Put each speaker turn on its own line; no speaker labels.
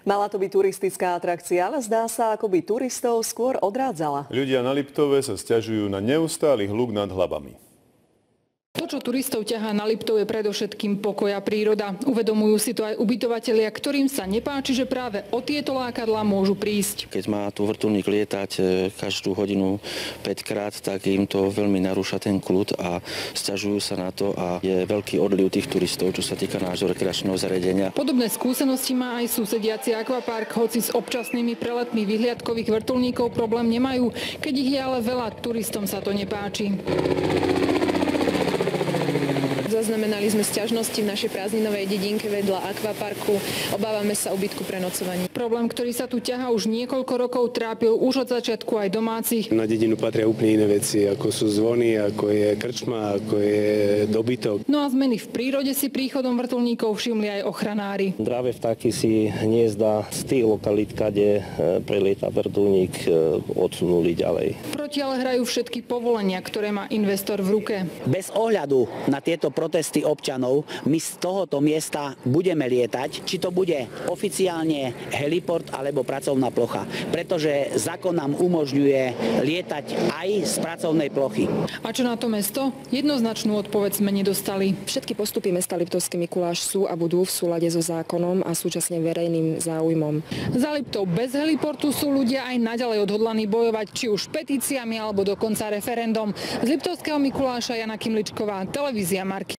Mala to byť turistická atrakcia, ale zdá sa, ako by turistov skôr odrádzala.
Ľudia na Liptove sa sťažujú na neustály hluk nad hlavami.
To, čo turistov ťahá na Liptov, je predovšetkým pokoj a príroda. Uvedomujú si to aj ubytovatelia, ktorým sa nepáči, že práve o tieto lákadlá môžu prísť.
Keď má tu vrtuľník lietať každú hodinu 5-krát, tak im to veľmi narúša ten kľud a sťažujú sa na to a je veľký odliv tých turistov, čo sa týka nášho rekreačného zariadenia.
Podobné skúsenosti má aj susediaci akvapark, hoci s občasnými preletmi vyhliadkových vrtuľníkov problém nemajú. Keď ich je ale veľa, turistom sa to nepáči.
Zaznamenali sme sťažnosti v našej prázdninovej dedinke vedľa akvaparku. Obávame sa úbytku pre nocovanie.
Problém, ktorý sa tu ťahá už niekoľko rokov, trápil už od začiatku aj domácich.
Na dedinu patria úplne iné veci, ako sú zvony, ako je krčma, ako je dobytok.
No a zmeny v prírode si príchodom vrtuľníkov všimli aj ochranári.
Dráve vtáky si hniezda z tých lokalít, kde prelieta vrtuľník, odsunuli ďalej.
Proti ale hrajú všetky povolenia, ktoré má investor v ruke.
Bez ohľadu na tieto protesty občanov, my z tohoto miesta budeme lietať, či to bude oficiálne heliport alebo pracovná plocha, pretože zákon nám umožňuje lietať aj z pracovnej plochy.
A čo na to mesto? Jednoznačnú odpoveď sme nedostali.
Všetky postupy mesta Liptovský Mikuláš sú a budú v súlade so zákonom a súčasne verejným záujmom.
Za Liptov bez heliportu sú ľudia aj naďalej odhodlaní bojovať, či už petíciami alebo dokonca referendum. Z Liptovského Mikuláša Jana Kimličková, televízia Marky.